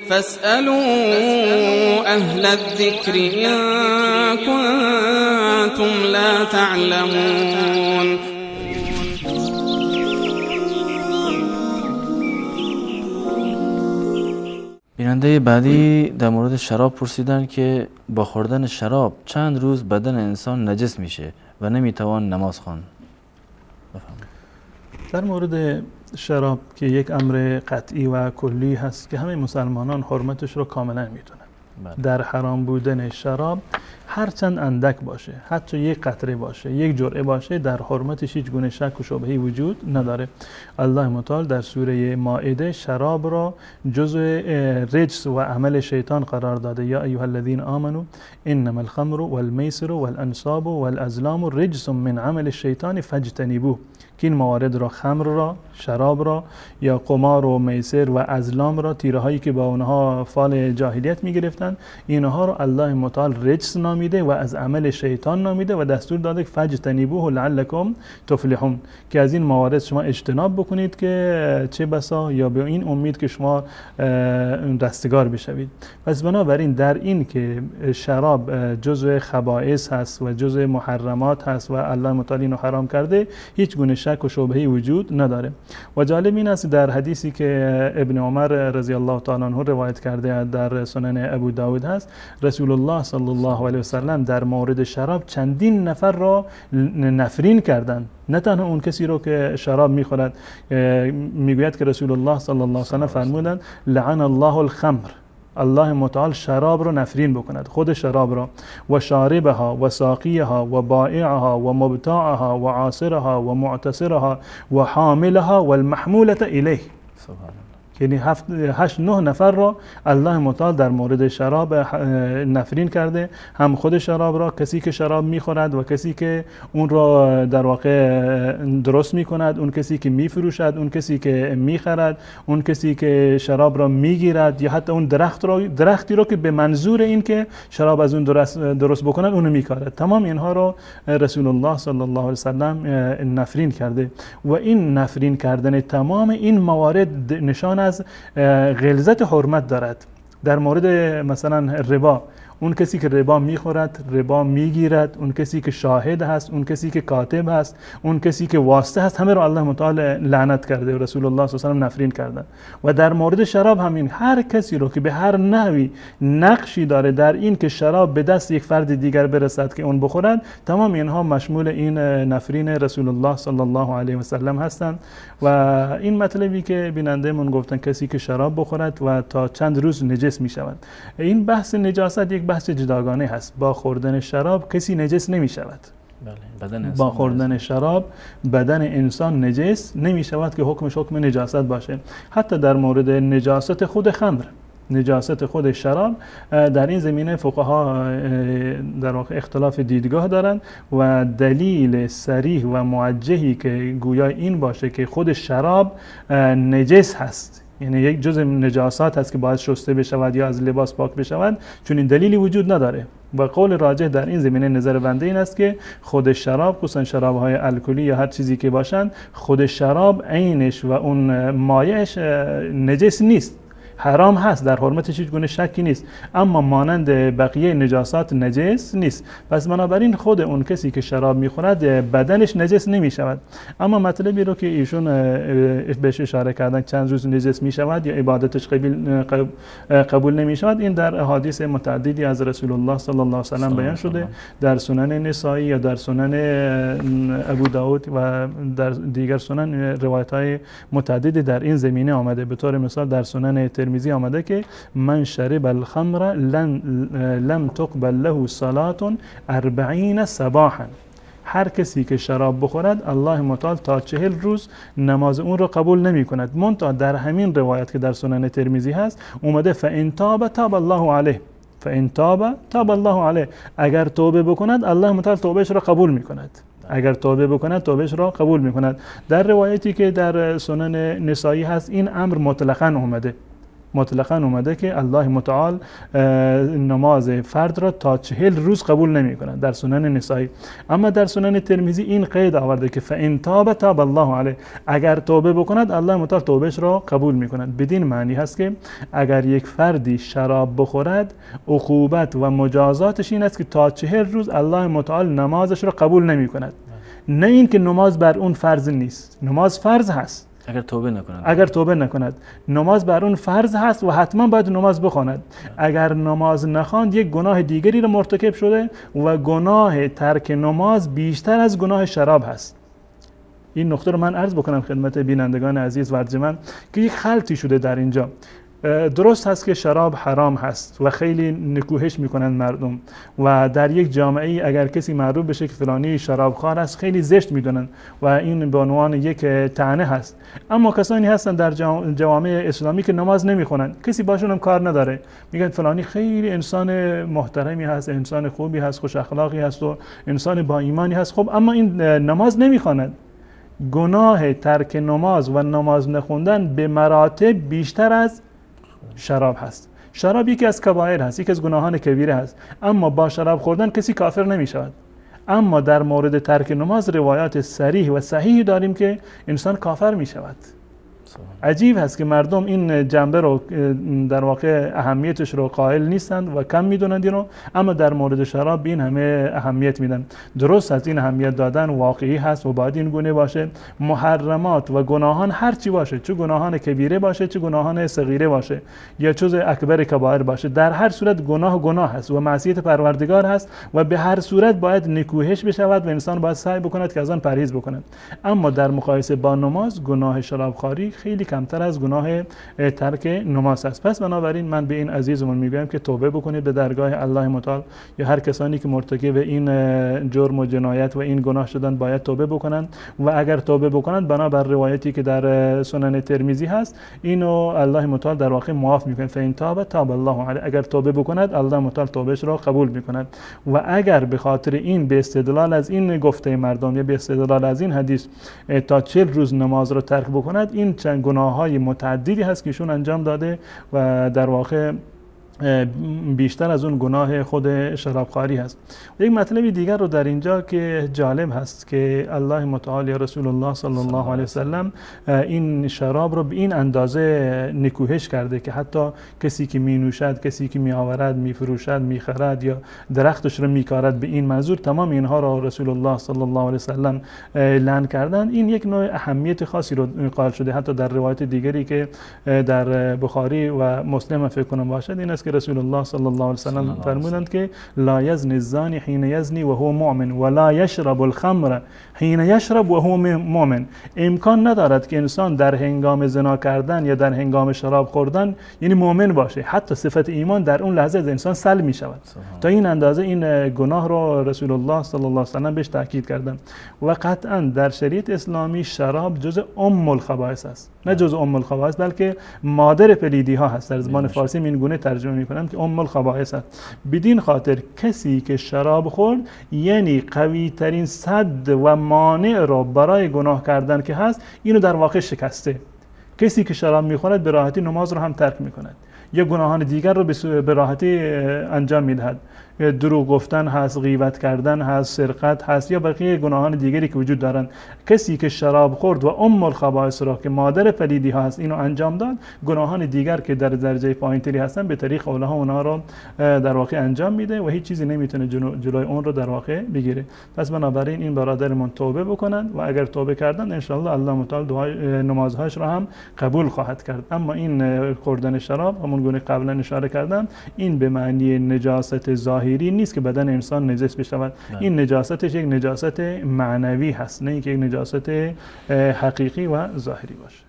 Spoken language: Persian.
فاسألوا أهل الذكر إن كنتم لا تعلمون. بیننده بعدی در مورد شراب پرسیدن که با خوردن شراب چند روز بدن انسان نجس میشه و نمیتوان نماز خواند. در مورد شراب که یک امر قطعی و کلی هست که همه مسلمانان حرمتش رو کاملا میدونن. در حرام بودن شراب هر چند اندک باشه، حتی یک قطره باشه، یک جرعه باشه، در حرمتش هیچ گونه شک و شبهه‌ای وجود نداره. الله متعال در سوره مائده شراب را جزء رجس و عمل شیطان قرار داده. یا ایها الذین آمنوا انما الخمر والمیسر والانصاب والازلام رجس من عمل الشیطان فاجتنبوه، که این موارد را، خمر را، شراب را یا قمار و میسر و ازلام را، تیره هایی که با اونها فال جاهلیت میگرفتن، اینها را الله متعال رجس نامیده و از عمل شیطان نامیده و دستور داده فاجتنبوه لعلکم تفلحون، که از این موارد شما اجتناب بکنید که چه بسا یا به این امید که شما رستگار بشوید. پس بنابراین در این که شراب جزء خبائث هست و جزء محرمات هست و الله متعال اینو حرام کرده، هیچ گونه شک و شبهه‌ای وجود نداره. و جالب این است در حدیثی که ابن عمر رضی الله تعالی عنه روایت کرده در سنن ابو داود هست، رسول الله صلی الله علیه و سلم در مورد شراب چندین نفر را نفرین کردند. نه تنها اون کسی رو که شراب میخورد، میگوید که رسول الله صلی الله علیه و سلم فرمودند لعن الله الخمر، الله متعال شراب رو نفرین بکند، خود شراب را، و شاربها و ساقیها و بائعها و مبتاعها و عاصرها و معتصرها و حاملها و المحمولة الیه. یعنی 8-9 نفر را الله متعال در مورد شراب نفرین کرده، هم خود شراب را، کسی که شراب میخورد و کسی که اون را در واقع درست میکند، اون کسی که میفروشد، اون کسی که میخرد، اون کسی که شراب را میگیرد، یا حتی اون درختی را که به منظور این که شراب از اون درست بکند اونو میکارد. تمام اینها را رسول الله صلی الله علیه وسلم نفرین کرده و این نفرین کردن تمام این موارد نشان از غلظت حرمت دارد. در مورد مثلا ربا، اون کسی که ربا میخورد، ربا میگیرد، اون کسی که شاهد هست، اون کسی که کاتب هست، اون کسی که واسطه هست، همه رو الله متعال لعنت کرده و رسول الله صلی الله علیه و سلم نفرین کرده. و در مورد شراب همین، هر کسی رو که به هر نحوی نقشی داره در این که شراب به دست یک فرد دیگر برسد که اون بخورد، تمام اینها مشمول این نفرین رسول الله صلی الله علیه و سلم هستند. و این مطلبی که بیننده من گفتن کسی که شراب بخورد و تا چند روز نجس می شود، این بحث نجاست یک بحث جداگانه هست. با خوردن شراب کسی نجس نمی شود. با خوردن شراب بدن انسان نجس نمی شود که حکمش حکم نجاست باشه. حتی در مورد نجاست خود خمر، نجاست خود شراب، در این زمینه فقها در واقع اختلاف دیدگاه دارند و دلیل صریح و موجهی که گویا این باشه که خود شراب نجس هست، یعنی یک جزء نجاسات هست که باید شسته بشود یا از لباس پاک بشود، چون این دلیلی وجود نداره. و قول راجح در این زمینه نظر بنده این است که خود شراب، خصوصا شراب‌های الکلی یا هر چیزی که باشند، خود شراب عینش و اون مایعش نجس نیست، حرام هست، در حرمتش هیچ گونه شکی نیست، اما مانند بقیه نجاسات نجس نیست. پس بنابراین خود اون کسی که شراب میخورد بدنش نجس نمیشود. اما مطلبی رو که ایشون بهش اشاره کردن چند روز نجس میشود یا عبادتش قبول نمیشود، این در احادیث متعددی از رسول الله صلی الله علیه و سلم بیان شده، در سنن نسائی یا در سنن ابو داود و در دیگر سنن روایت‌های متعددی در این زمینه آمده. به طور مثال در سنن ترمذی آمده که من شرب الخمر لم تقبل له صلاة 40 صباحا، هر کسی که شراب بخورد الله متعال تا 40 روز نماز اون رو قبول نمی کند. منتها در همین روایت که در سنن ترمذی هست اومده فإن تاب تاب الله علیه، فإن تاب الله علیه، اگر توبه بکند الله متعال توبهش را قبول می کند، اگر توبه بکند توبهش را قبول می کند. در روایتی که در سنن نسائی هست این امر مطلقاً اومده، مطلقاً اومده که الله متعال نماز فرد را تا 40 روز قبول نمی کند در سنن نسائی. اما در سنن ترمذی این قید آورده که فإن تاب تاب الله علیه، اگر توبه بکند الله متعال توبهش را قبول می کند. بدین معنی هست که اگر یک فردی شراب بخورد عقوبت و مجازاتش این است که تا 40 روز الله متعال نمازش را قبول نمی کند. نه این که نماز بر اون فرض نیست، نماز فرض هست اگر توبه نکند نماز بر اون فرض هست و حتما باید نماز بخواند. اگر نماز نخواند یک گناه دیگری را مرتکب شده و گناه ترک نماز بیشتر از گناه شراب هست. این نقطه رو من عرض بکنم خدمت بینندگان عزیز و ارجمند که یک خلطی شده در اینجا. درست هست که شراب حرام هست و خیلی نکوهش میکنن مردم و در یک جامعه ای اگر کسی معروف بشه که فلانی شرابخوار است خیلی زشت میدونن و این به عنوان یک طعنه هست. اما کسانی هستن در جوامع اسلامی که نماز نمیخونن، کسی باشون هم کار نداره، میگن فلانی خیلی انسان محترمی هست، انسان خوبی هست، خوش اخلاقی هست و انسان با ایمانی هست. خب اما این نماز نمیخواند. گناه ترک نماز و نماز نخوندن به مراتب بیشتر از شراب هست. شراب یکی از کبایر هست، یکی از گناهان کبیره هست، اما با شراب خوردن کسی کافر نمی شود. اما در مورد ترک نماز روایات صریح و صحیح داریم که انسان کافر می شود. عجیب هست که مردم این جنبه رو در واقع اهمیتش رو قائل نیستند و کم میدونند اینو، اما در مورد شراب این همه اهمیت میدن. درست از این اهمیت دادن واقعی هست و باید این گونه باشه. محرمات و گناهان هر چی باشه، چه گناهان کبیره باشه چه گناهان صغیره باشه یا جز اکبر کبایر باشه، در هر صورت گناه هست و معصیت پروردگار هست و به هر صورت باید نکوهش بشود و انسان باید سعی بکند که از آن پرهیز بکند. اما در مقایسه با نماز گناه شرابخواری خیلی کمتر از گناه ترک نماز است. پس بنابراین من به این عزیزمون میگویم که توبه بکنید به درگاه الله متعال، یا هر کسانی که مرتکب این جرم و جنایت و این گناه شدن باید توبه بکنند و اگر توبه بکنند بنابر روایتی که در سنن ترمذی هست اینو الله متعال در واقع معاف میکنه. فإن تاب تاب الله علیه، اگر توبه بکند الله متعال توبهش را قبول میکند. و اگر به خاطر این به استدلال از این گفته مردم یا به استدلال از این حدیث تا 40 روز نماز را ترک بکند، این چند گناه‌های متعددی هست که ایشون انجام داده و در واقع بیشتر از اون گناه خود شرابخواری هست. و یک مطلب دیگر رو در اینجا که جالب هست که الله متعال یا رسول الله صلی الله علیه وسلم این شراب رو به این اندازه نکوهش کرده که حتی کسی که می نوشد، کسی که می آورد، می فروشد، می خرد یا درختش رو می کارد به این منظور، تمام اینها را رسول الله صلی الله علیه وسلم لعن کردن. این یک نوع اهمیت خاصی رو قائل شده. حتی در روایت دیگری که در بخاری و مسلم فکر کنم باشد این است که رسول الله صلی الله علیه وسلم فرمودند که لا یزنی الزانی حین یزنی و هو مؤمن و لا یشرب الخمر حین یشرب و هو مؤمن. امکان ندارد که انسان در هنگام زنا کردن یا در هنگام شراب خوردن یعنی مؤمن باشه، حتی صفت ایمان در اون لحظه از انسان سلب می شود. تا این اندازه این گناه رو رسول الله صلی الله علیه وسلم بهش تاکید کردن. و قطعا در شریعت اسلامی شراب جزء ام الخبائث است، نه جزء ام الخبائث بلکه مادر پلیدی ها هست. در زبان فارسی این گونه ترجمه میکنم که ام الخبائث است. بدین خاطر کسی که شراب خورد یعنی قوی ترین صد و مانع را برای گناه کردن که هست اینو در واقع شکسته. کسی که شراب میخورد به راحتی نماز رو هم ترک میکند یا گناهان دیگر رو به راحتی انجام میدهد. دروغ گفتن هست، غیبت کردن هست، سرقت هست یا بقیه گناهان دیگری که وجود دارند. کسی که شراب خورد و ام الخبائث را که مادر پلیدی ها هست اینو انجام داد، گناهان دیگر که در درجه پایینتری هستن به طریق اولها اونها رو در واقع انجام میده و هیچ چیزی نمیتونه جلوی اون رو در واقع بگیره. پس بنابراین این برادرمون توبه بکنن و اگر توبه کردن ان شاء الله الله متعال دعای نمازهاش رو هم قبول خواهد کرد. اما این خوردن شراب همون گونه قبلا اشاره کردم این به معنی نجاست ظاهری نیست که بدن انسان نجس بشود. این نجاستش یک نجاست معنوی هست، نه اینکه یک نجاست حقیقی و ظاهری باشه.